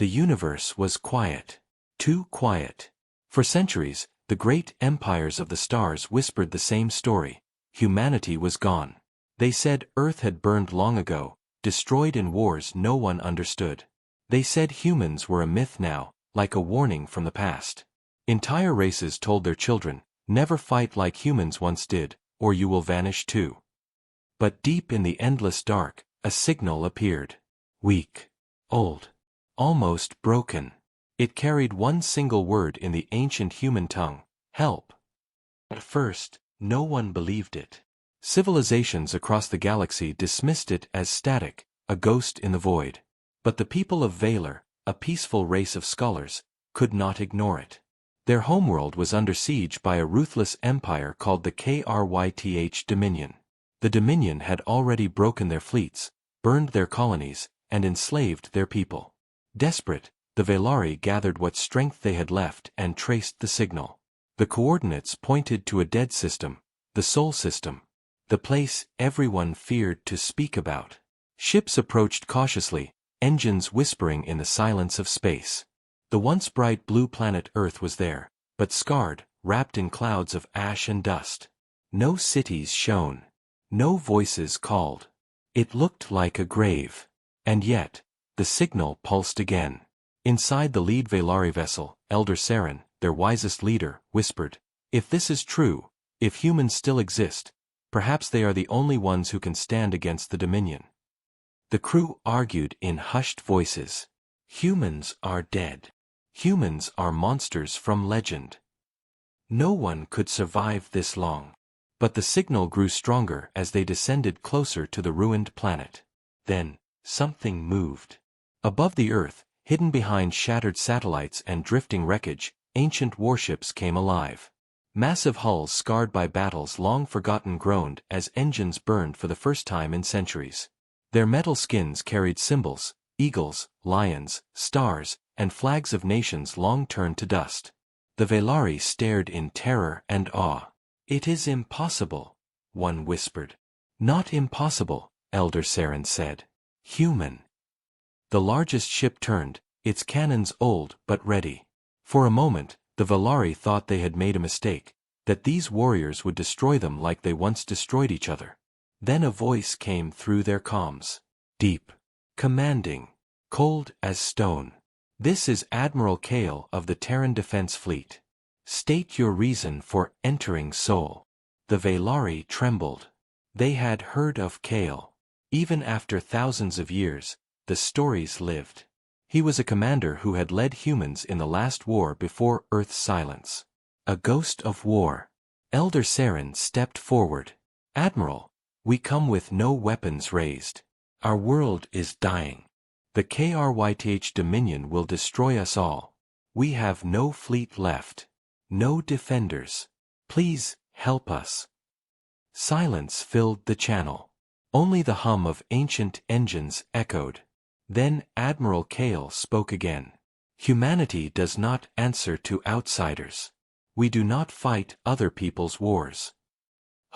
The universe was quiet. Too quiet. For centuries, the great empires of the stars whispered the same story. Humanity was gone. They said Earth had burned long ago, destroyed in wars no one understood. They said humans were a myth now, like a warning from the past. Entire races told their children, never fight like humans once did, or you will vanish too. But deep in the endless dark, a signal appeared. Weak. Old. Almost broken. It carried one single word in the ancient human tongue: help. At first, no one believed it. Civilizations across the galaxy dismissed it as static, a ghost in the void. But the people of Valor, a peaceful race of scholars, could not ignore it. Their homeworld was under siege by a ruthless empire called the Kryth Dominion. The Dominion had already broken their fleets, burned their colonies, and enslaved their people. Desperate, the Valari gathered what strength they had left and traced the signal. The coordinates pointed to a dead system, the Sol system, the place everyone feared to speak about. Ships approached cautiously, engines whispering in the silence of space. The once bright blue planet Earth was there, but scarred, wrapped in clouds of ash and dust. No cities shone. No voices called. It looked like a grave. And yet, the signal pulsed again. Inside the lead Valari vessel, Elder Saren, their wisest leader, whispered, "If this is true, if humans still exist, perhaps they are the only ones who can stand against the Dominion." The crew argued in hushed voices. Humans are dead. Humans are monsters from legend. No one could survive this long. But the signal grew stronger as they descended closer to the ruined planet. Then, something moved. Above the Earth, hidden behind shattered satellites and drifting wreckage, ancient warships came alive. Massive hulls scarred by battles long forgotten groaned as engines burned for the first time in centuries. Their metal skins carried symbols: eagles, lions, stars, and flags of nations long turned to dust. The Valari stared in terror and awe. "It is impossible," one whispered. "Not impossible," Elder Saren said. "Human." The largest ship turned, its cannons old but ready. For a moment, the Valari thought they had made a mistake, that these warriors would destroy them like they once destroyed each other. Then a voice came through their comms. Deep. Commanding. Cold as stone. "This is Admiral Kale of the Terran Defense Fleet. State your reason for entering Sol." The Valari trembled. They had heard of Kale. Even after thousands of years, the stories lived. He was a commander who had led humans in the last war before Earth's silence. A ghost of war. Elder Saren stepped forward. "Admiral, we come with no weapons raised. Our world is dying. The Kryth Dominion will destroy us all. We have no fleet left. No defenders. Please, help us." Silence filled the channel. Only the hum of ancient engines echoed. Then Admiral Kale spoke again. "Humanity does not answer to outsiders. We do not fight other people's wars."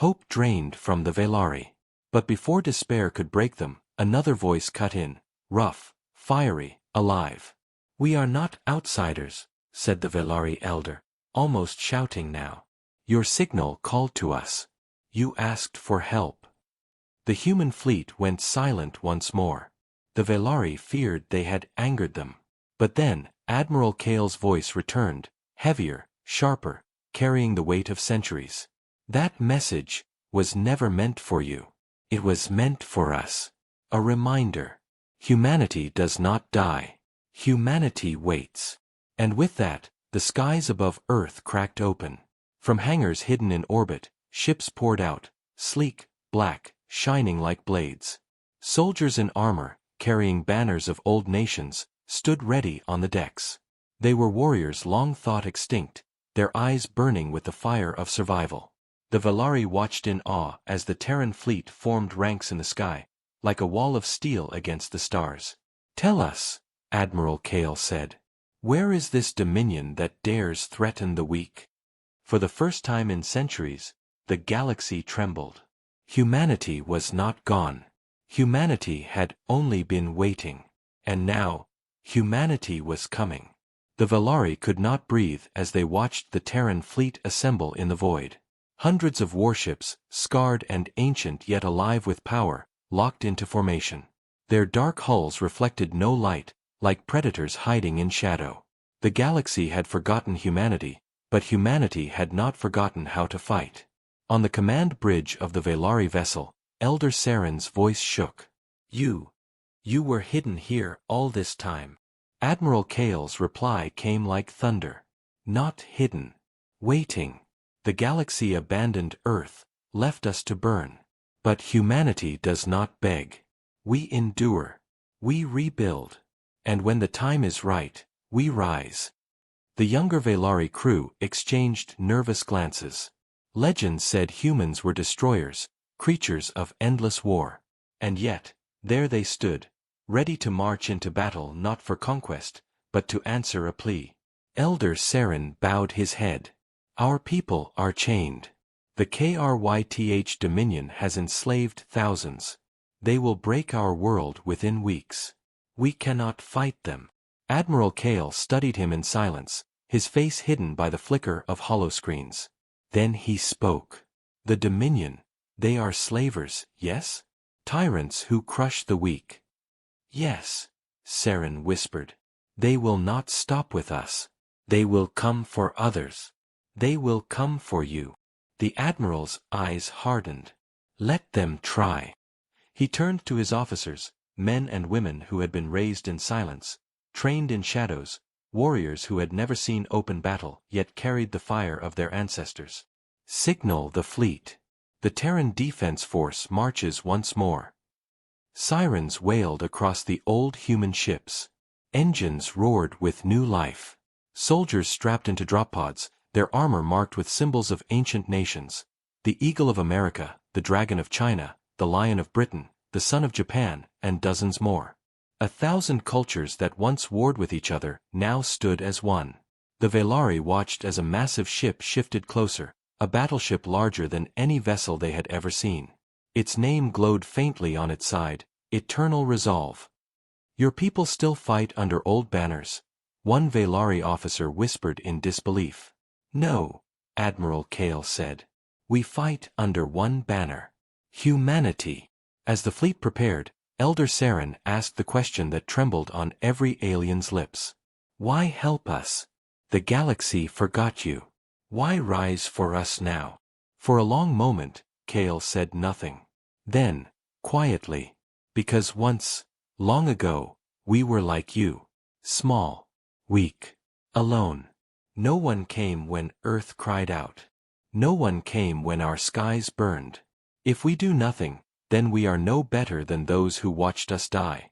Hope drained from the Valari. But before despair could break them, another voice cut in, rough, fiery, alive. "We are not outsiders," said the Valari elder, almost shouting now. "Your signal called to us. You asked for help." The human fleet went silent once more. The Valari feared they had angered them. But then, Admiral Kale's voice returned, heavier, sharper, carrying the weight of centuries. "That message was never meant for you. It was meant for us. A reminder. Humanity does not die. Humanity waits." And with that, the skies above Earth cracked open. From hangars hidden in orbit, ships poured out, sleek, black, shining like blades. Soldiers in armor, carrying banners of old nations, stood ready on the decks. They were warriors long thought extinct, their eyes burning with the fire of survival. The Valari watched in awe as the Terran fleet formed ranks in the sky, like a wall of steel against the stars. "Tell us," Admiral Kale said. "Where is this dominion that dares threaten the weak?" For the first time in centuries, the galaxy trembled. Humanity was not gone. Humanity had only been waiting. And now, Humanity was coming. The Velari could not breathe as they watched the Terran fleet assemble in the void. Hundreds of warships, scarred and ancient yet alive with power, locked into formation. Their dark hulls reflected no light, like predators hiding in shadow. The galaxy had forgotten humanity, but humanity had not forgotten how to fight. On the command bridge of the Velari vessel, Elder Saren's voice shook. You were hidden here all this time. Admiral Kale's reply came like thunder. Not hidden. Waiting. The galaxy abandoned Earth, left us to burn. But humanity does not beg. We endure. We rebuild. And when the time is right, we rise. The younger Velari crew exchanged nervous glances. Legends said humans were destroyers, creatures of endless war. And yet, there they stood, ready to march into battle not for conquest, but to answer a plea. Elder Saren bowed his head. Our people are chained. The Kryth Dominion has enslaved thousands. They will break our world within weeks. We cannot fight them. Admiral Kale studied him in silence, his face hidden by the flicker of holoscreens. Then he spoke. The Dominion, they are slavers, yes? Tyrants who crush the weak. Yes, Saren whispered. They will not stop with us. They will come for others. They will come for you. The Admiral's eyes hardened. Let them try. He turned to his officers, men and women who had been raised in silence, trained in shadows, warriors who had never seen open battle yet carried the fire of their ancestors. Signal the fleet. The Terran Defense Force marches once more. Sirens wailed across the old human ships. Engines roared with new life. Soldiers strapped into drop pods, their armor marked with symbols of ancient nations. The Eagle of America, the Dragon of China, the Lion of Britain, the Sun of Japan, and dozens more. 1,000 cultures that once warred with each other now stood as one. The Velari watched as a massive ship shifted closer, a battleship larger than any vessel they had ever seen. Its name glowed faintly on its side, Eternal Resolve. Your people still fight under old banners, one Velari officer whispered in disbelief. No, Admiral Kale said. We fight under one banner. Humanity. As the fleet prepared, Elder Saren asked the question that trembled on every alien's lips. Why help us? The galaxy forgot you. Why rise for us now? For a long moment, Kale said nothing. Then, quietly, because once, long ago, we were like you. Small, weak, alone. No one came when Earth cried out. No one came when our skies burned. If we do nothing, then we are no better than those who watched us die.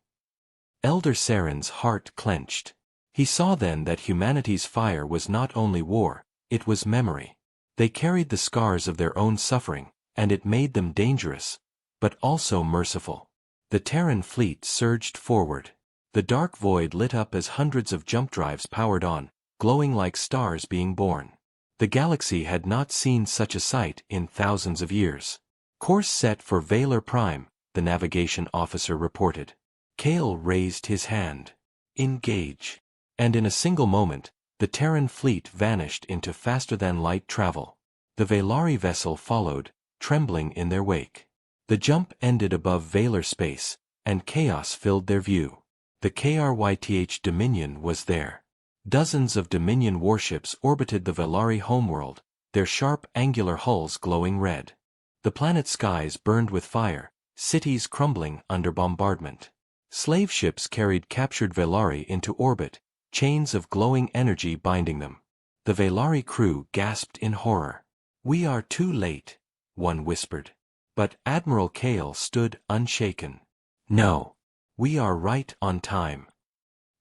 Elder Saren's heart clenched. He saw then that humanity's fire was not only war, it was memory. They carried the scars of their own suffering, and it made them dangerous, but also merciful. The Terran fleet surged forward. The dark void lit up as hundreds of jump drives powered on, glowing like stars being born. The galaxy had not seen such a sight in thousands of years. Course set for Valar Prime, the navigation officer reported. Kale raised his hand. Engage. And in a single moment, the Terran fleet vanished into faster-than-light travel. The Velari vessel followed, trembling in their wake. The jump ended above Valar space, and chaos filled their view. The Kryth Dominion was there. Dozens of Dominion warships orbited the Velari homeworld, their sharp angular hulls glowing red. The planet's skies burned with fire, cities crumbling under bombardment. Slave ships carried captured Velari into orbit, chains of glowing energy binding them. The Velari crew gasped in horror. We are too late, one whispered. But Admiral Kale stood unshaken. No. We are right on time.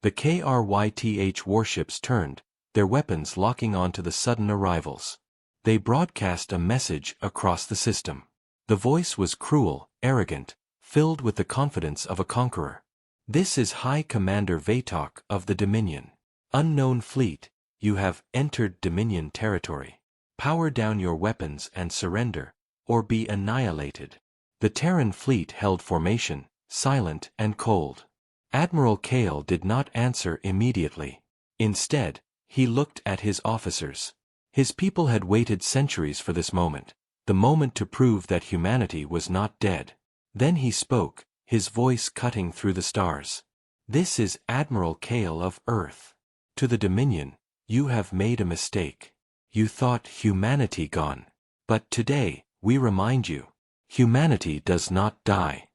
The Kryth warships turned, their weapons locking onto the sudden arrivals. They broadcast a message across the system. The voice was cruel, arrogant, filled with the confidence of a conqueror. This is High Commander Vatok of the Dominion. Unknown fleet, you have entered Dominion territory. Power down your weapons and surrender, or be annihilated. The Terran fleet held formation, silent and cold. Admiral Kale did not answer immediately. Instead, he looked at his officers. His people had waited centuries for this moment, the moment to prove that humanity was not dead. Then he spoke, his voice cutting through the stars. "This is Admiral Kale of Earth. To the Dominion, you have made a mistake. You thought humanity gone. But today, we remind you, humanity does not die."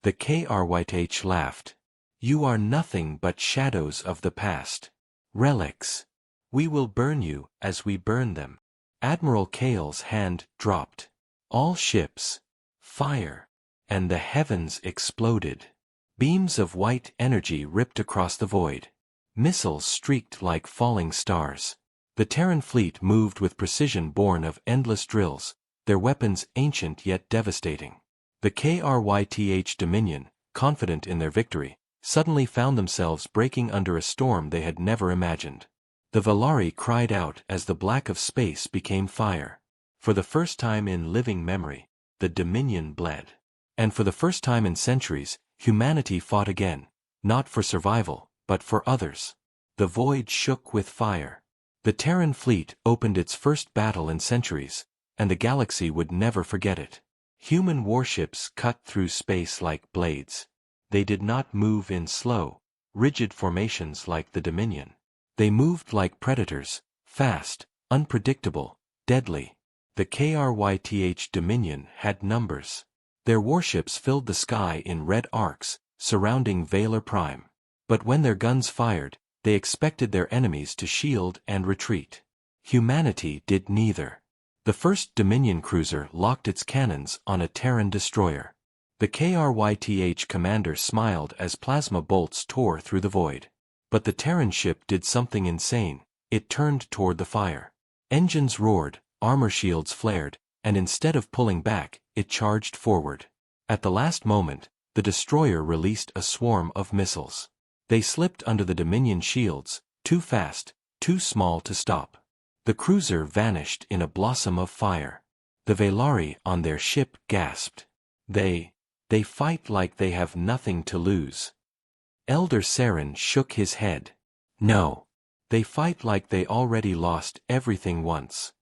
The KRYTH laughed. "You are nothing but shadows of the past. Relics. We will burn you as we burn them." Admiral Kale's hand dropped. All ships. Fire. And the heavens exploded. Beams of white energy ripped across the void. Missiles streaked like falling stars. The Terran fleet moved with precision born of endless drills, their weapons ancient yet devastating. The KRYTH Dominion, confident in their victory, suddenly found themselves breaking under a storm they had never imagined. The Valari cried out as the black of space became fire. For the first time in living memory, the Dominion bled. And for the first time in centuries, humanity fought again, not for survival, but for others. The void shook with fire. The Terran fleet opened its first battle in centuries, and the galaxy would never forget it. Human warships cut through space like blades. They did not move in slow, rigid formations like the Dominion. They moved like predators, fast, unpredictable, deadly. The KRYTH Dominion had numbers. Their warships filled the sky in red arcs, surrounding Valor Prime. But when their guns fired, they expected their enemies to shield and retreat. Humanity did neither. The first Dominion cruiser locked its cannons on a Terran destroyer. The KRYTH commander smiled as plasma bolts tore through the void. But the Terran ship did something insane. It turned toward the fire. Engines roared, armor shields flared, and instead of pulling back, it charged forward. At the last moment, the destroyer released a swarm of missiles. They slipped under the Dominion shields, too fast, too small to stop. The cruiser vanished in a blossom of fire. The Valari on their ship gasped. They fight like they have nothing to lose. Elder Saren shook his head. No. They fight like they already lost everything once.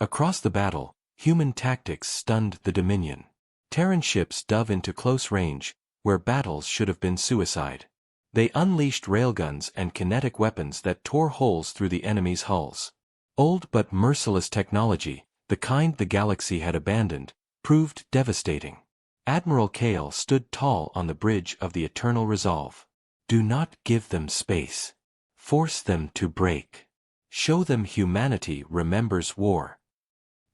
Across the battle, human tactics stunned the Dominion. Terran ships dove into close range, where battles should have been suicide. They unleashed railguns and kinetic weapons that tore holes through the enemy's hulls. Old but merciless technology, the kind the galaxy had abandoned, proved devastating. Admiral Kale stood tall on the bridge of the Eternal Resolve. Do not give them space. Force them to break. Show them humanity remembers war.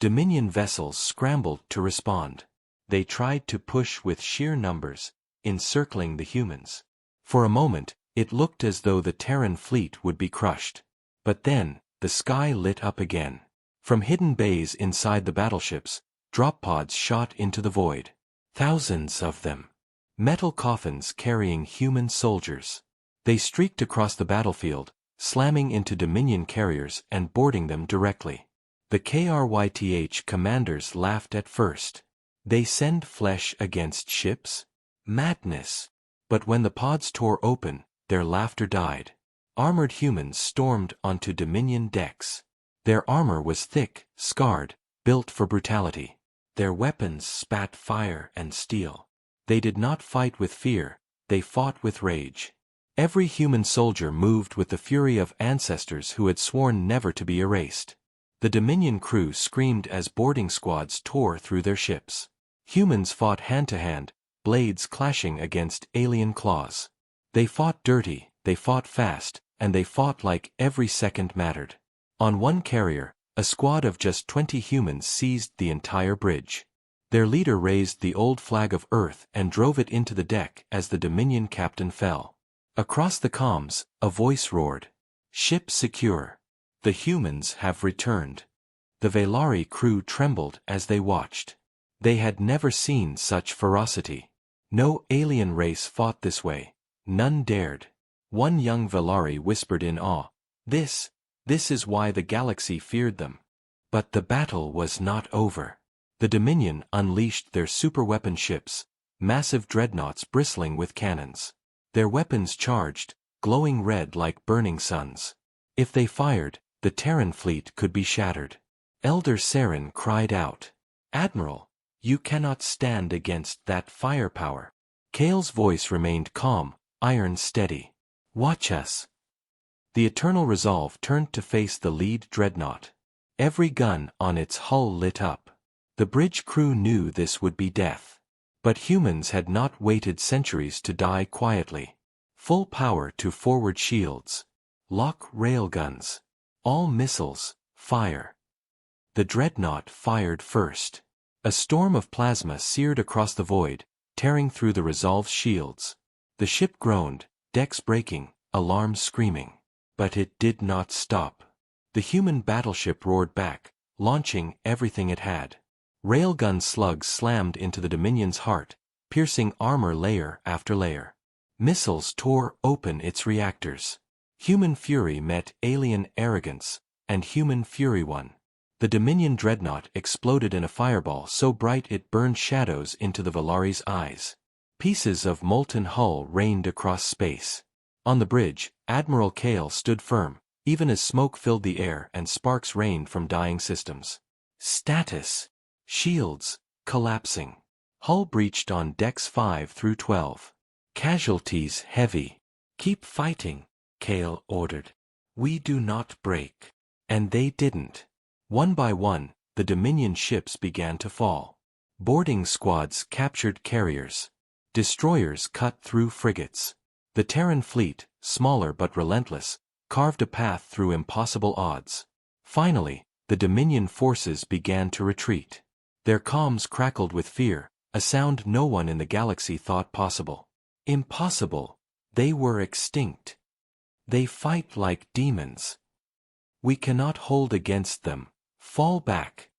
Dominion vessels scrambled to respond. They tried to push with sheer numbers, encircling the humans. For a moment, it looked as though the Terran fleet would be crushed. But then, the sky lit up again. From hidden bays inside the battleships, drop pods shot into the void. Thousands of them. Metal coffins carrying human soldiers. They streaked across the battlefield, slamming into Dominion carriers and boarding them directly. The KRYTH commanders laughed at first. They send flesh against ships? Madness. But when the pods tore open, their laughter died. Armored humans stormed onto Dominion decks. Their armor was thick, scarred, built for brutality. Their weapons spat fire and steel. They did not fight with fear, they fought with rage. Every human soldier moved with the fury of ancestors who had sworn never to be erased. The Dominion crew screamed as boarding squads tore through their ships. Humans fought hand-to-hand, blades clashing against alien claws. They fought dirty, they fought fast, and they fought like every second mattered. On one carrier, a squad of just 20 humans seized the entire bridge. Their leader raised the old flag of Earth and drove it into the deck as the Dominion captain fell. Across the comms, a voice roared. Ship secure. The humans have returned. The Valari crew trembled as they watched. They had never seen such ferocity. No alien race fought this way. None dared. One young Valari whispered in awe, This is why the galaxy feared them. But the battle was not over. The Dominion unleashed their superweapon ships, massive dreadnoughts bristling with cannons. Their weapons charged, glowing red like burning suns. If they fired, the Terran fleet could be shattered. Elder Saren cried out, "Admiral, you cannot stand against that firepower." Kale's voice remained calm, iron steady. "Watch us." The Eternal Resolve turned to face the lead dreadnought. Every gun on its hull lit up. The bridge crew knew this would be death. But humans had not waited centuries to die quietly. Full power to forward shields. Lock railguns. All missiles, fire. The dreadnought fired first. A storm of plasma seared across the void, tearing through the Resolve's shields. The ship groaned, decks breaking, alarms screaming. But it did not stop. The human battleship roared back, launching everything it had. Railgun slugs slammed into the Dominion's heart, piercing armor layer after layer. Missiles tore open its reactors. Human fury met alien arrogance, and human fury won. The Dominion dreadnought exploded in a fireball so bright it burned shadows into the Velari's eyes. Pieces of molten hull rained across space. On the bridge, Admiral Kale stood firm, even as smoke filled the air and sparks rained from dying systems. Status. Shields, collapsing. Hull breached on decks 5 through 12. Casualties heavy. "Keep fighting," Kale ordered. "We do not break." And they didn't. One by one, the Dominion ships began to fall. Boarding squads captured carriers. Destroyers cut through frigates. The Terran fleet, smaller but relentless, carved a path through impossible odds. Finally, the Dominion forces began to retreat. Their comms crackled with fear, a sound no one in the galaxy thought possible. Impossible. They were extinct. They fight like demons. We cannot hold against them. Fall back.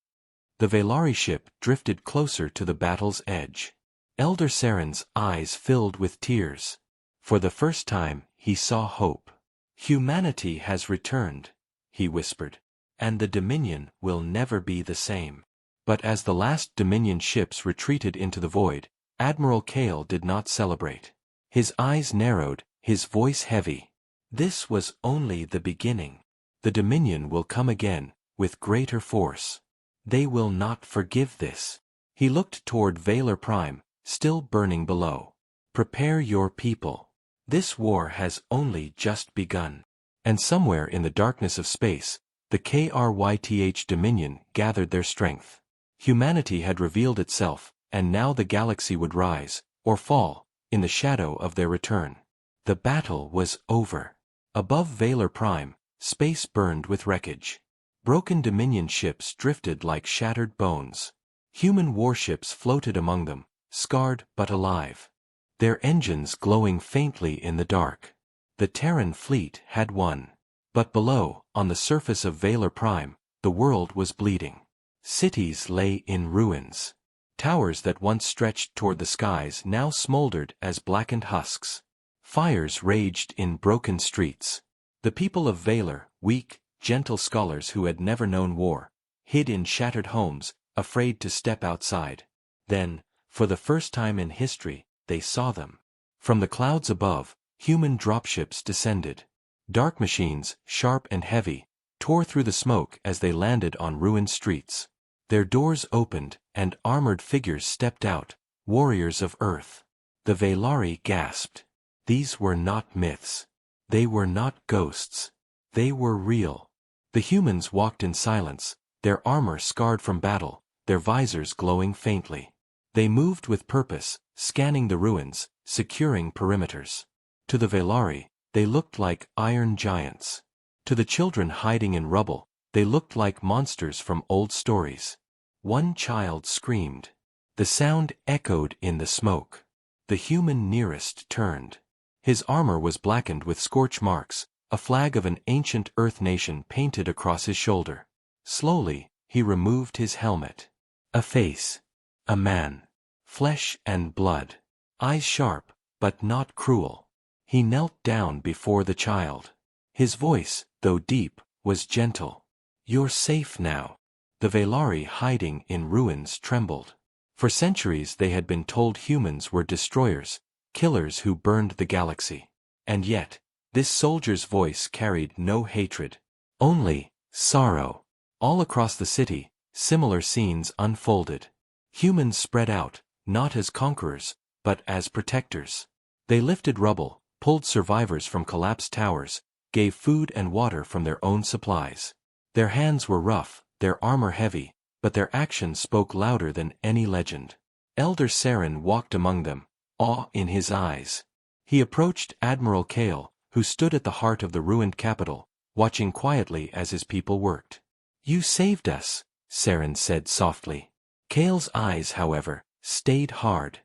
The Velari ship drifted closer to the battle's edge. Elder Saren's eyes filled with tears. For the first time, he saw hope. "Humanity has returned," he whispered. "And the Dominion will never be the same." But as the last Dominion ships retreated into the void, Admiral Kale did not celebrate. His eyes narrowed, his voice heavy. This was only the beginning. The Dominion will come again, with greater force. They will not forgive this. He looked toward Valor Prime, still burning below. "Prepare your people. This war has only just begun." And somewhere in the darkness of space, the KRYTH Dominion gathered their strength. Humanity had revealed itself, and now the galaxy would rise, or fall, in the shadow of their return. The battle was over. Above Valor Prime, space burned with wreckage. Broken Dominion ships drifted like shattered bones. Human warships floated among them, scarred but alive. Their engines glowing faintly in the dark. The Terran fleet had won. But below, on the surface of Valor Prime, the world was bleeding. Cities lay in ruins. Towers that once stretched toward the skies now smoldered as blackened husks. Fires raged in broken streets. The people of Valor, weak, gentle scholars who had never known war, hid in shattered homes, afraid to step outside. Then, for the first time in history, they saw them. From the clouds above, human dropships descended. Dark machines, sharp and heavy, tore through the smoke as they landed on ruined streets. Their doors opened, and armored figures stepped out, warriors of Earth. The Velari gasped. These were not myths. They were not ghosts. They were real. The humans walked in silence, their armor scarred from battle, their visors glowing faintly. They moved with purpose, scanning the ruins, securing perimeters. To the Velari, they looked like iron giants. To the children hiding in rubble, they looked like monsters from old stories. One child screamed. The sound echoed in the smoke. The human nearest turned. His armor was blackened with scorch marks, a flag of an ancient Earth nation painted across his shoulder. Slowly, he removed his helmet. A face. A man. Flesh and blood. Eyes sharp, but not cruel. He knelt down before the child. His voice, though deep, was gentle. "You're safe now." The Velari hiding in ruins trembled. For centuries they had been told humans were destroyers, killers who burned the galaxy. And yet, this soldier's voice carried no hatred. Only sorrow. All across the city, similar scenes unfolded. Humans spread out, not as conquerors, but as protectors. They lifted rubble, pulled survivors from collapsed towers, gave food and water from their own supplies. Their hands were rough, their armor heavy, but their actions spoke louder than any legend. Elder Saren walked among them, awe in his eyes. He approached Admiral Kale, who stood at the heart of the ruined capital, watching quietly as his people worked. "You saved us," Saren said softly. Kale's eyes, however, stayed hard.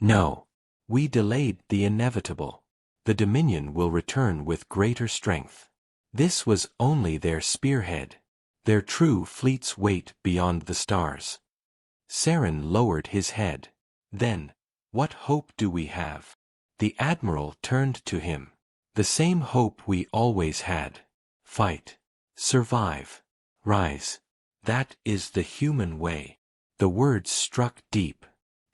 "No. We delayed the inevitable. The Dominion will return with greater strength." This was only their spearhead. Their true fleet's weight beyond the stars. Saren lowered his head. "Then, what hope do we have?" The Admiral turned to him. "The same hope we always had. Fight. Survive. Rise. That is the human way." The words struck deep.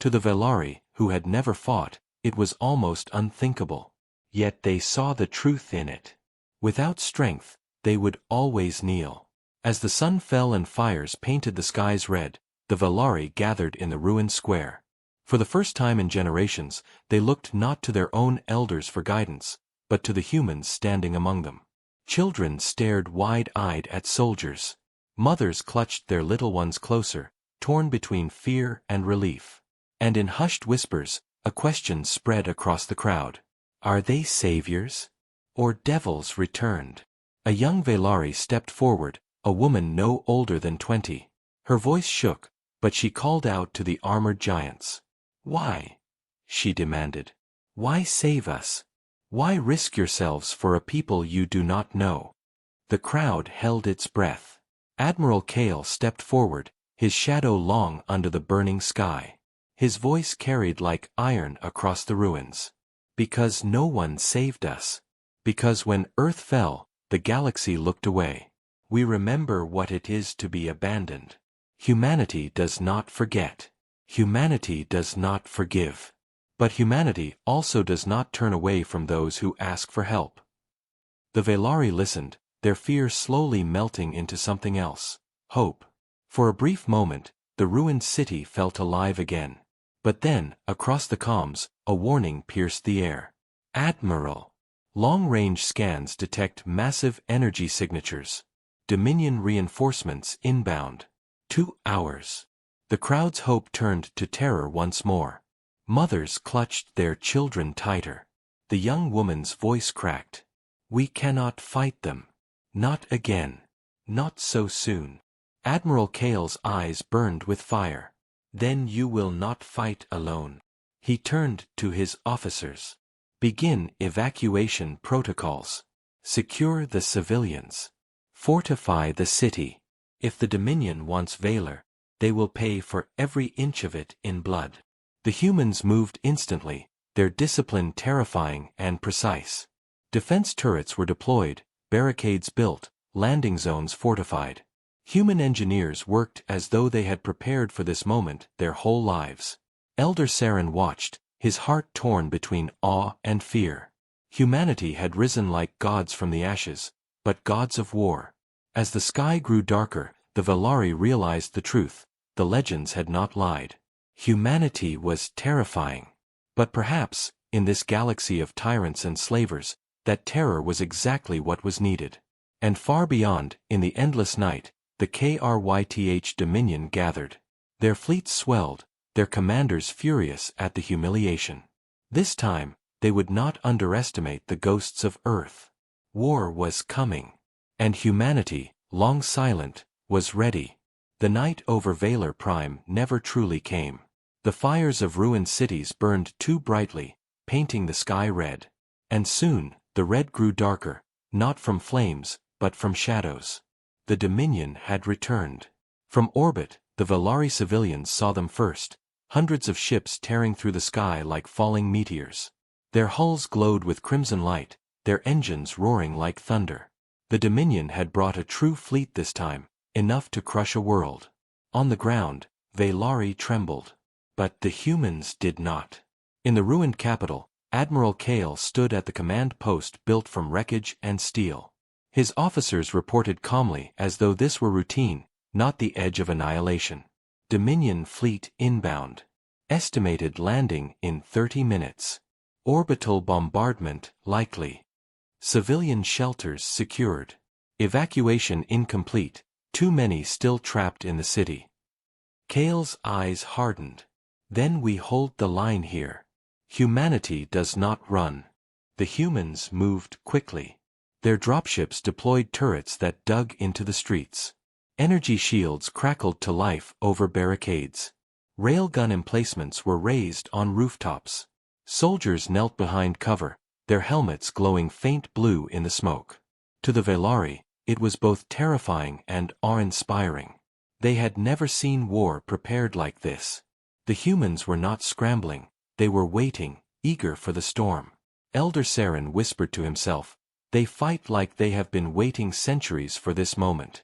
To the Velari, who had never fought, it was almost unthinkable. Yet they saw the truth in it. Without strength, they would always kneel. As the sun fell and fires painted the skies red, the Velari gathered in the ruined square. For the first time in generations, they looked not to their own elders for guidance, but to the humans standing among them. Children stared wide-eyed at soldiers. Mothers clutched their little ones closer, torn between fear and relief. And in hushed whispers, a question spread across the crowd. Are they saviors? Or devils returned? A young Velari stepped forward, a woman no older than 20. Her voice shook, but she called out to the armored giants. "Why?" she demanded. "Why save us? Why risk yourselves for a people you do not know?" The crowd held its breath. Admiral Kale stepped forward, his shadow long under the burning sky. His voice carried like iron across the ruins. "Because no one saved us. Because when Earth fell, the galaxy looked away. We remember what it is to be abandoned. Humanity does not forget. Humanity does not forgive. But humanity also does not turn away from those who ask for help." The Velari listened, their fear slowly melting into something else. Hope. For a brief moment, the ruined city felt alive again. But then, across the comms, a warning pierced the air. "Admiral. Long-range scans detect massive energy signatures. Dominion reinforcements inbound. 2 hours." The crowd's hope turned to terror once more. Mothers clutched their children tighter. The young woman's voice cracked. "We cannot fight them. Not again. Not so soon." Admiral Kale's eyes burned with fire. "Then you will not fight alone." He turned to his officers. "Begin evacuation protocols. Secure the civilians. Fortify the city. If the Dominion wants Valor, they will pay for every inch of it in blood." The humans moved instantly, their discipline terrifying and precise. Defense turrets were deployed, barricades built, landing zones fortified. Human engineers worked as though they had prepared for this moment their whole lives. Elder Saren watched, his heart torn between awe and fear. Humanity had risen like gods from the ashes, but gods of war. As the sky grew darker, the Velari realized the truth. The legends had not lied. Humanity was terrifying. But perhaps, in this galaxy of tyrants and slavers, that terror was exactly what was needed. And far beyond, in the endless night, the Kryth Dominion gathered. Their fleets swelled, their commanders furious at the humiliation. This time, they would not underestimate the ghosts of Earth. War was coming. And humanity, long silent, was ready. The night over Valor Prime never truly came. The fires of ruined cities burned too brightly, painting the sky red. And soon, the red grew darker, not from flames, but from shadows. The Dominion had returned. From orbit, the Velari civilians saw them first, hundreds of ships tearing through the sky like falling meteors. Their hulls glowed with crimson light, their engines roaring like thunder. The Dominion had brought a true fleet this time, enough to crush a world. On the ground, Velari trembled. But the humans did not. In the ruined capital, Admiral Kale stood at the command post built from wreckage and steel. His officers reported calmly as though this were routine, not the edge of annihilation. Dominion fleet inbound. Estimated landing in 30 minutes. Orbital bombardment likely. Civilian shelters secured. Evacuation incomplete, too many still trapped in the city. Kale's eyes hardened. Then we hold the line here. Humanity does not run. The humans moved quickly. Their dropships deployed turrets that dug into the streets. Energy shields crackled to life over barricades. Railgun emplacements were raised on rooftops. Soldiers knelt behind cover, their helmets glowing faint blue in the smoke. To the Velari, it was both terrifying and awe-inspiring. They had never seen war prepared like this. The humans were not scrambling, they were waiting, eager for the storm. Elder Saren whispered to himself, "They fight like they have been waiting centuries for this moment."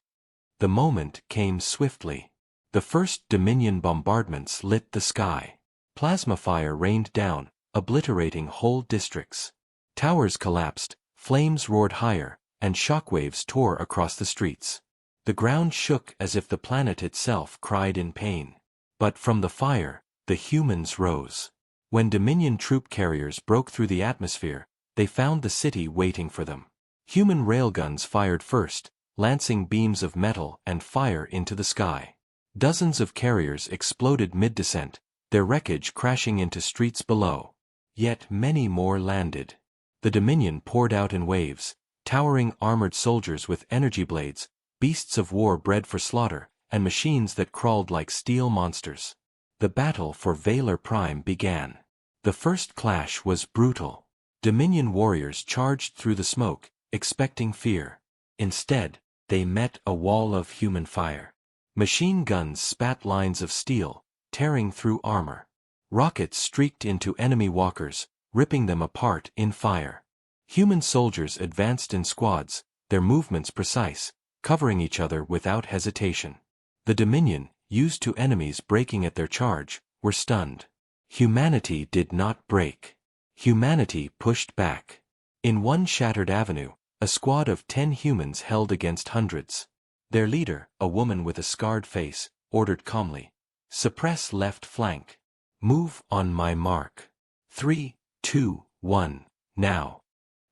The moment came swiftly. The first Dominion bombardments lit the sky. Plasma fire rained down, obliterating whole districts. Towers collapsed, flames roared higher, and shockwaves tore across the streets. The ground shook as if the planet itself cried in pain. But from the fire, the humans rose. When Dominion troop carriers broke through the atmosphere, they found the city waiting for them. Human railguns fired first, lancing beams of metal and fire into the sky. Dozens of carriers exploded mid-descent, their wreckage crashing into streets below. Yet many more landed. The Dominion poured out in waves, towering armored soldiers with energy blades, beasts of war bred for slaughter, and machines that crawled like steel monsters. The battle for Valor Prime began. The first clash was brutal. Dominion warriors charged through the smoke, expecting fear. Instead, they met a wall of human fire. Machine guns spat lines of steel, tearing through armor. Rockets streaked into enemy walkers, ripping them apart in fire. Human soldiers advanced in squads, their movements precise, covering each other without hesitation. The Dominion, used to enemies breaking at their charge, were stunned. Humanity did not break. Humanity pushed back. In one shattered avenue, a squad of 10 humans held against hundreds. Their leader, a woman with a scarred face, ordered calmly, "Suppress left flank. Move on my mark. 3, 2, 1, now."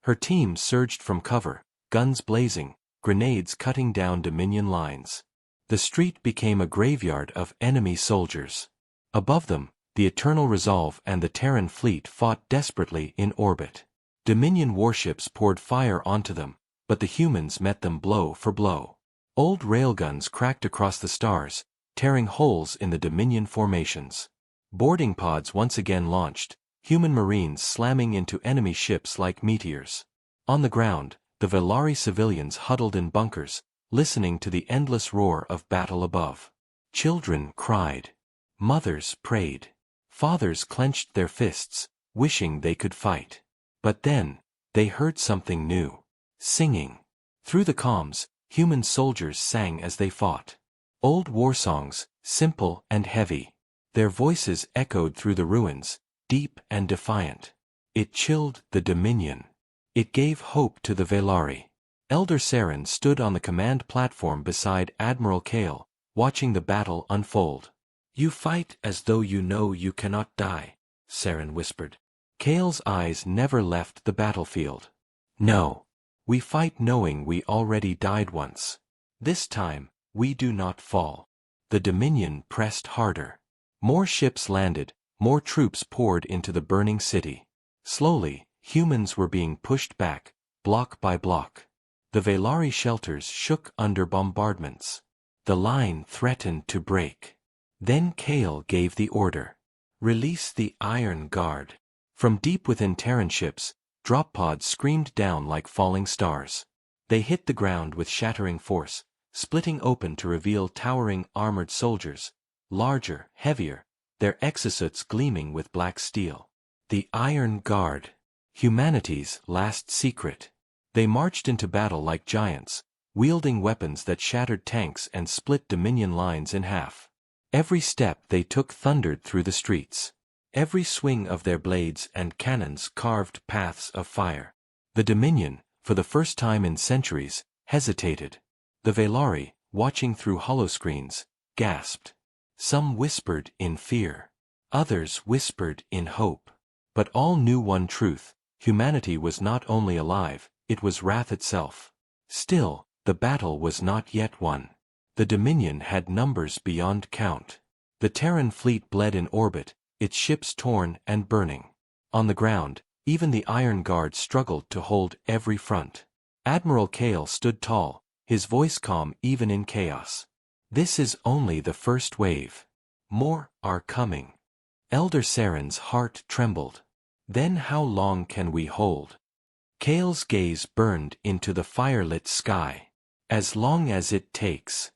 Her team surged from cover, guns blazing, grenades cutting down Dominion lines. The street became a graveyard of enemy soldiers. Above them, the Eternal Resolve and the Terran fleet fought desperately in orbit. Dominion warships poured fire onto them, but the humans met them blow for blow. Old railguns cracked across the stars, tearing holes in the Dominion formations. Boarding pods once again launched, human marines slamming into enemy ships like meteors. On the ground, the Velari civilians huddled in bunkers, listening to the endless roar of battle above. Children cried. Mothers prayed. Fathers clenched their fists, wishing they could fight. But then, they heard something new. Singing. Through the comms, human soldiers sang as they fought. Old war songs, simple and heavy. Their voices echoed through the ruins, deep and defiant. It chilled the Dominion. It gave hope to the Velari. Elder Saren stood on the command platform beside Admiral Kale, watching the battle unfold. "You fight as though you know you cannot die," Saren whispered. Kale's eyes never left the battlefield. "No. We fight knowing we already died once. This time, we do not fall." The Dominion pressed harder. More ships landed, more troops poured into the burning city. Slowly, humans were being pushed back, block by block. The Velari shelters shook under bombardments. The line threatened to break. Then Kale gave the order. "Release the Iron Guard." From deep within Terran ships, drop pods screamed down like falling stars. They hit the ground with shattering force, splitting open to reveal towering armored soldiers, larger, heavier, their exosuits gleaming with black steel. The Iron Guard. Humanity's last secret. They marched into battle like giants, wielding weapons that shattered tanks and split Dominion lines in half. Every step they took thundered through the streets. Every swing of their blades and cannons carved paths of fire. The Dominion, for the first time in centuries, hesitated. The Velari, watching through holoscreens, gasped. Some whispered in fear. Others whispered in hope. But all knew one truth: humanity was not only alive, it was wrath itself. Still, the battle was not yet won. The Dominion had numbers beyond count. The Terran fleet bled in orbit, its ships torn and burning. On the ground, even the Iron Guard struggled to hold every front. Admiral Kale stood tall, his voice calm even in chaos. This is only the first wave. More are coming. Elder Saren's heart trembled. Then how long can we hold? Kale's gaze burned into the firelit sky. As long as it takes.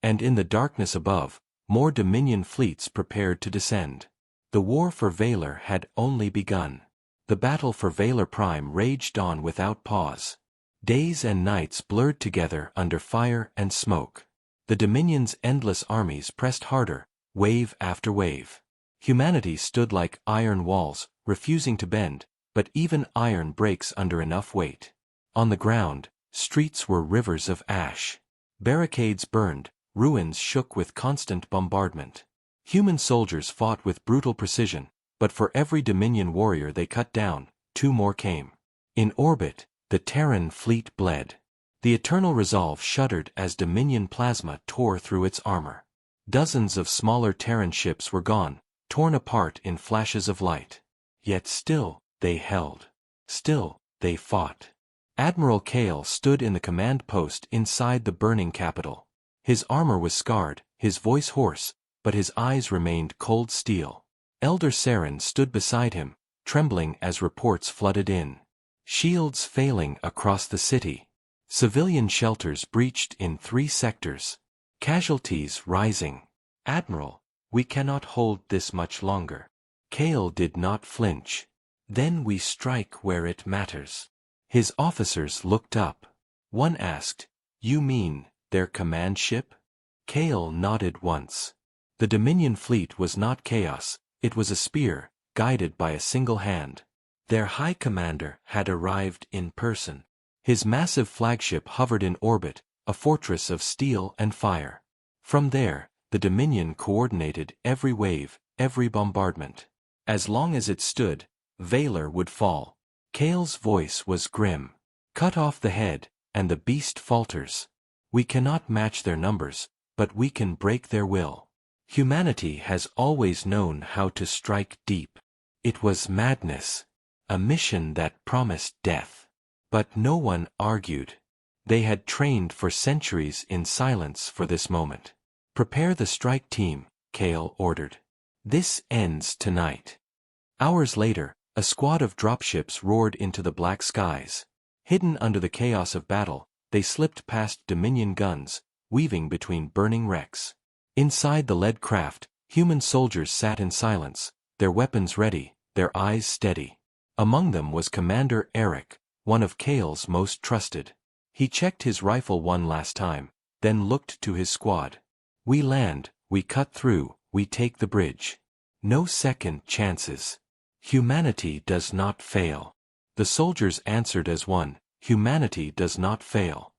And in the darkness above, more Dominion fleets prepared to descend. The war for Valor had only begun. The battle for Valor Prime raged on without pause. Days and nights blurred together under fire and smoke. The Dominion's endless armies pressed harder, wave after wave. Humanity stood like iron walls, refusing to bend, but even iron breaks under enough weight. On the ground, streets were rivers of ash. Barricades burned, ruins shook with constant bombardment. Human soldiers fought with brutal precision, but for every Dominion warrior they cut down, 2 more came. In orbit, the Terran fleet bled. The Eternal Resolve shuddered as Dominion plasma tore through its armor. Dozens of smaller Terran ships were gone, torn apart in flashes of light. Yet still, they held. Still, they fought. Admiral Kale stood in the command post inside the burning capital. His armor was scarred, his voice hoarse, but his eyes remained cold steel. Elder Saren stood beside him, trembling as reports flooded in. Shields failing across the city. Civilian shelters breached in 3 sectors. Casualties rising. Admiral, we cannot hold this much longer. Kale did not flinch. Then we strike where it matters. His officers looked up. One asked, "You mean, their command ship?" Kale nodded once. The Dominion fleet was not chaos, it was a spear, guided by a single hand. Their high commander had arrived in person. His massive flagship hovered in orbit, a fortress of steel and fire. From there, the Dominion coordinated every wave, every bombardment. As long as it stood, Valor would fall. Kale's voice was grim. Cut off the head, and the beast falters. We cannot match their numbers, but we can break their will. Humanity has always known how to strike deep. It was madness. A mission that promised death. But no one argued. They had trained for centuries in silence for this moment. "Prepare the strike team," Kale ordered. "This ends tonight." Hours later, a squad of dropships roared into the black skies. Hidden under the chaos of battle, they slipped past Dominion guns, weaving between burning wrecks. Inside the lead craft, human soldiers sat in silence, their weapons ready, their eyes steady. Among them was Commander Eric, one of Kale's most trusted. He checked his rifle one last time, then looked to his squad. "We land, we cut through, we take the bridge. No second chances. Humanity does not fail." The soldiers answered as one, "Humanity does not fail."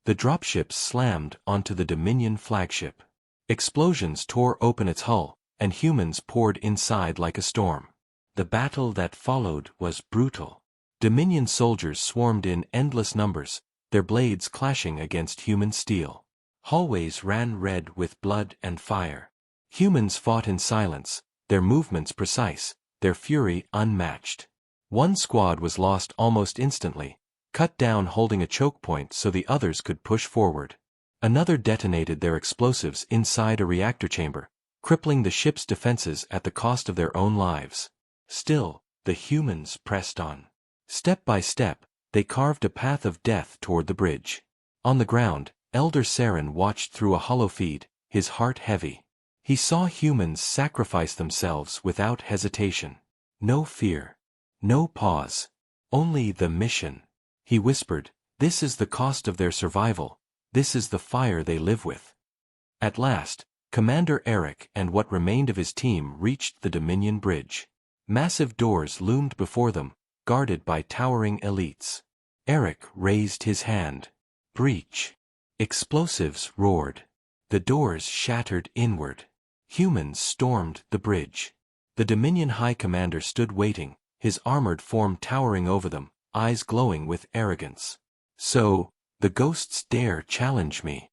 The dropships slammed onto the Dominion flagship. Explosions tore open its hull, and humans poured inside like a storm. The battle that followed was brutal. Dominion soldiers swarmed in endless numbers, their blades clashing against human steel. Hallways ran red with blood and fire. Humans fought in silence, their movements precise, their fury unmatched. One squad was lost almost instantly, cut down holding a choke point so the others could push forward. Another detonated their explosives inside a reactor chamber, crippling the ship's defenses at the cost of their own lives. Still, the humans pressed on. Step by step, they carved a path of death toward the bridge. On the ground, Elder Saren watched through a hollow feed, his heart heavy. He saw humans sacrifice themselves without hesitation. No fear. No pause. Only the mission. He whispered, "This is the cost of their survival. This is the fire they live with." At last, Commander Eric and what remained of his team reached the Dominion Bridge. Massive doors loomed before them, guarded by towering elites. Eric raised his hand. Breach. Explosives roared. The doors shattered inward. Humans stormed the bridge. The Dominion High Commander stood waiting, his armored form towering over them, eyes glowing with arrogance. So, the ghosts dare challenge me.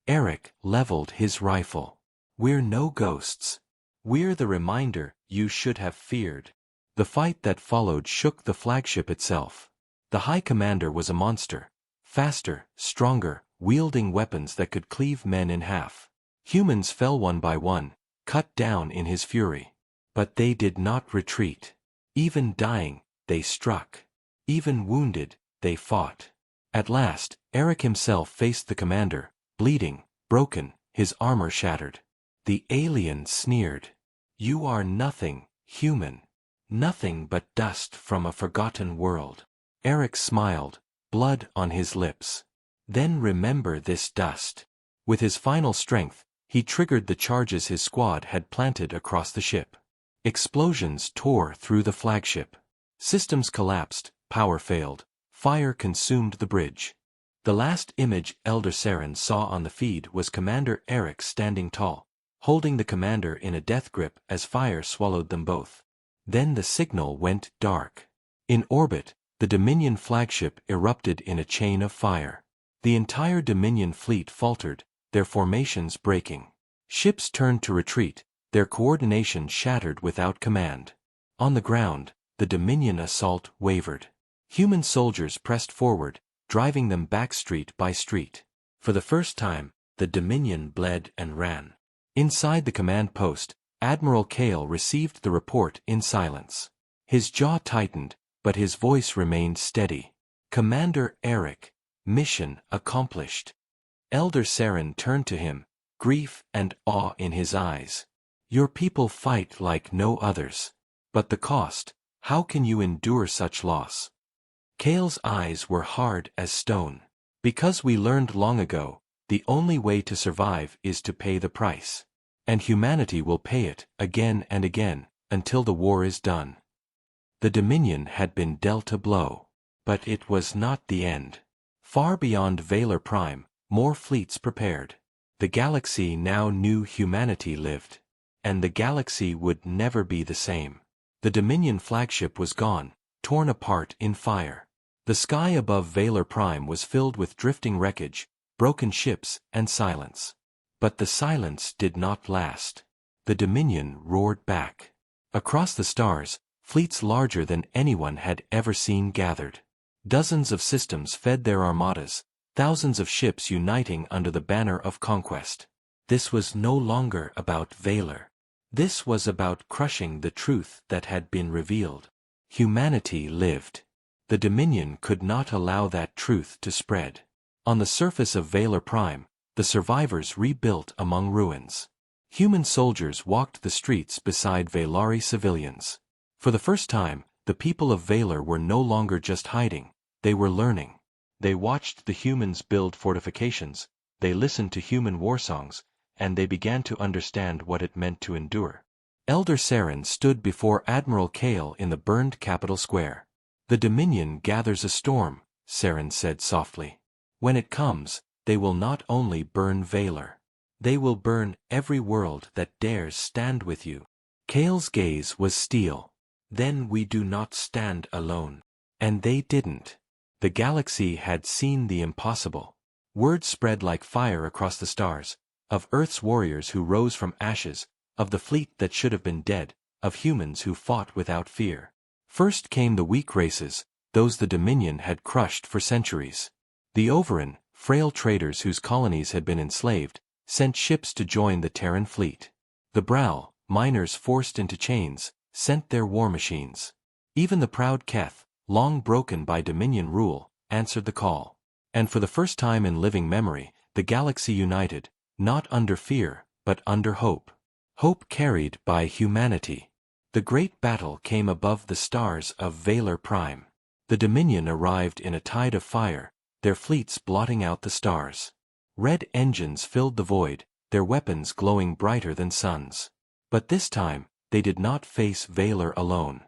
Eric leveled his rifle. We're no ghosts. We're the reminder you should have feared. The fight that followed shook the flagship itself. The High Commander was a monster. Faster, stronger, wielding weapons that could cleave men in half. Humans fell one by one, cut down in his fury. But they did not retreat. Even dying, they struck. Even wounded, they fought. At last, Eric himself faced the commander, bleeding, broken, his armor shattered. The alien sneered. You are nothing, human. Nothing but dust from a forgotten world. Eric smiled, blood on his lips. Then remember this dust. With his final strength, he triggered the charges his squad had planted across the ship. Explosions tore through the flagship. Systems collapsed, power failed, fire consumed the bridge. The last image Elder Saren saw on the feed was Commander Eric standing tall, holding the commander in a death grip as fire swallowed them both. Then the signal went dark. In orbit, the Dominion flagship erupted in a chain of fire. The entire Dominion fleet faltered, their formations breaking. Ships turned to retreat, their coordination shattered without command. On the ground, the Dominion assault wavered. Human soldiers pressed forward, driving them back street by street. For the first time, the Dominion bled and ran. Inside the command post, Admiral Kale received the report in silence. His jaw tightened, but his voice remained steady. Commander Eric, mission accomplished. Elder Saren turned to him, grief and awe in his eyes. Your people fight like no others. But the cost, how can you endure such loss? Kale's eyes were hard as stone. Because we learned long ago, the only way to survive is to pay the price. And humanity will pay it, again and again, until the war is done. The Dominion had been dealt a blow. But it was not the end. Far beyond Valor Prime, more fleets prepared. The galaxy now knew humanity lived. And the galaxy would never be the same. The Dominion flagship was gone, torn apart in fire. The sky above Valor Prime was filled with drifting wreckage, broken ships, and silence. But the silence did not last. The Dominion roared back. Across the stars, fleets larger than anyone had ever seen gathered. Dozens of systems fed their armadas, thousands of ships uniting under the banner of conquest. This was no longer about Valor. This was about crushing the truth that had been revealed. Humanity lived. The Dominion could not allow that truth to spread. On the surface of Valor Prime, the survivors rebuilt among ruins. Human soldiers walked the streets beside Valari civilians. For the first time, the people of Valor were no longer just hiding, they were learning. They watched the humans build fortifications, they listened to human war songs, and they began to understand what it meant to endure. Elder Saren stood before Admiral Kale in the burned capital square. The Dominion gathers a storm, Saren said softly. When it comes, they will not only burn Valor. They will burn every world that dares stand with you. Kale's gaze was steel. Then we do not stand alone. And they didn't. The galaxy had seen the impossible. Word spread like fire across the stars, of Earth's warriors who rose from ashes, of the fleet that should have been dead, of humans who fought without fear. First came the weak races, those the Dominion had crushed for centuries. The Overin, frail traders whose colonies had been enslaved, sent ships to join the Terran fleet. The Brow, miners forced into chains, sent their war machines. Even the proud Keth, long broken by Dominion rule, answered the call. And for the first time in living memory, the galaxy united, not under fear, but under hope. Hope carried by humanity. The great battle came above the stars of Valor Prime. The Dominion arrived in a tide of fire, their fleets blotting out the stars. Red engines filled the void, their weapons glowing brighter than suns. But this time, they did not face Valor alone.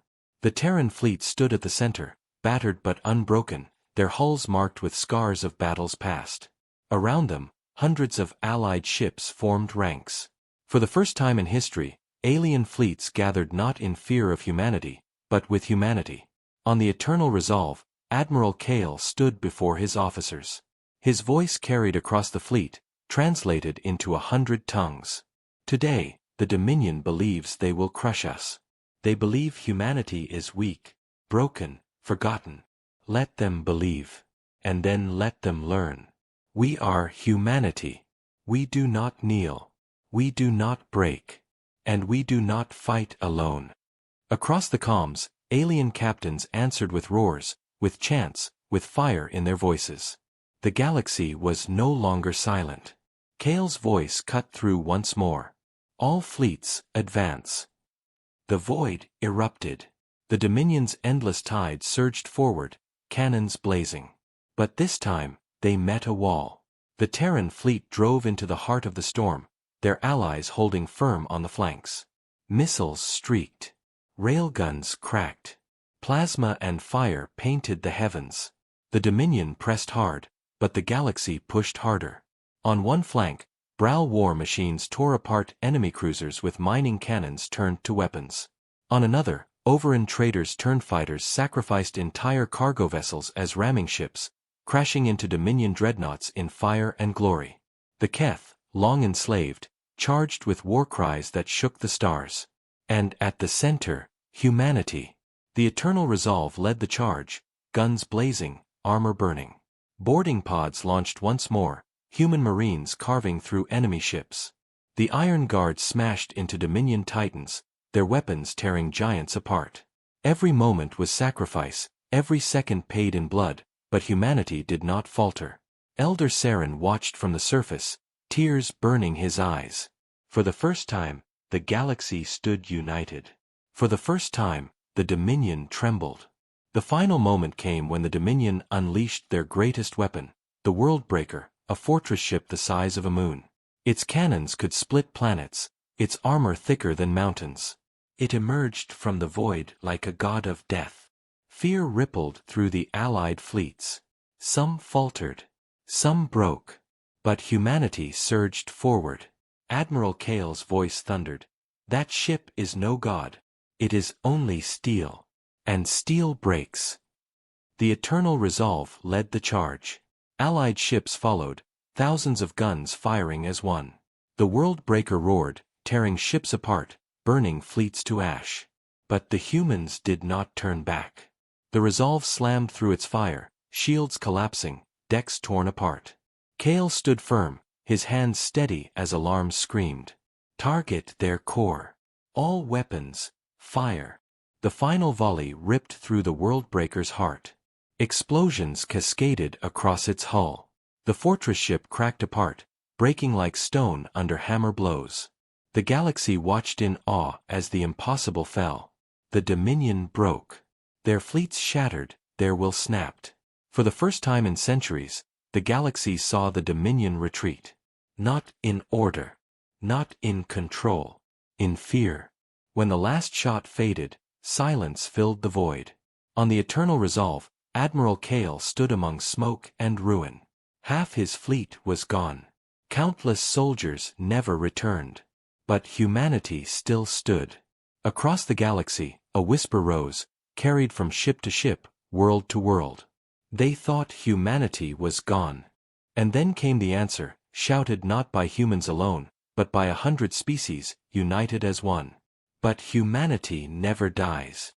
The Terran fleet stood at the center, battered but unbroken, their hulls marked with scars of battles past. Around them, hundreds of allied ships formed ranks. For the first time in history, alien fleets gathered not in fear of humanity, but with humanity. On the Eternal Resolve, Admiral Kale stood before his officers. His voice carried across the fleet, translated into 100 tongues. Today, the Dominion believes they will crush us. They believe humanity is weak, broken, forgotten. Let them believe. And then let them learn. We are humanity. We do not kneel. We do not break. And we do not fight alone. Across the comms, alien captains answered with roars, with chants, with fire in their voices. The galaxy was no longer silent. Kale's voice cut through once more. All fleets, advance. The void erupted. The Dominion's endless tide surged forward, cannons blazing. But this time, they met a wall. The Terran fleet drove into the heart of the storm, their allies holding firm on the flanks. Missiles streaked. Railguns cracked. Plasma and fire painted the heavens. The Dominion pressed hard, but the galaxy pushed harder. On one flank, Brow war machines tore apart enemy cruisers with mining cannons turned to weapons. On another, Overend traders turned fighters sacrificed entire cargo vessels as ramming ships, crashing into Dominion dreadnoughts in fire and glory. The Keth, long enslaved, charged with war cries that shook the stars. And at the center, humanity. The Eternal Resolve led the charge, guns blazing, armor burning. Boarding pods launched once more, human marines carving through enemy ships. The Iron Guard smashed into Dominion Titans, their weapons tearing giants apart. Every moment was sacrifice, every second paid in blood, but humanity did not falter. Elder Saren watched from the surface, tears burning his eyes. For the first time, the galaxy stood united. For the first time, the Dominion trembled. The final moment came when the Dominion unleashed their greatest weapon, the Worldbreaker, a fortress ship the size of a moon. Its cannons could split planets, its armor thicker than mountains. It emerged from the void like a god of death. Fear rippled through the allied fleets. Some faltered. Some broke. But humanity surged forward. Admiral Kale's voice thundered. That ship is no god. It is only steel. And steel breaks. The Eternal Resolve led the charge. Allied ships followed, thousands of guns firing as one. The Worldbreaker roared, tearing ships apart, burning fleets to ash. But the humans did not turn back. The Resolve slammed through its fire, shields collapsing, decks torn apart. Kale stood firm, his hands steady as alarms screamed. Target their core. All weapons, fire. The final volley ripped through the Worldbreaker's heart. Explosions cascaded across its hull. The fortress ship cracked apart, breaking like stone under hammer blows. The galaxy watched in awe as the impossible fell. The Dominion broke. Their fleets shattered, their will snapped. For the first time in centuries, the galaxy saw the Dominion retreat. Not in order. Not in control. In fear. When the last shot faded, silence filled the void. On the Eternal Resolve, Admiral Kale stood among smoke and ruin. Half his fleet was gone. Countless soldiers never returned. But humanity still stood. Across the galaxy, a whisper rose, carried from ship to ship, world to world. They thought humanity was gone. And then came the answer, shouted not by humans alone, but by 100 species, united as one. But humanity never dies.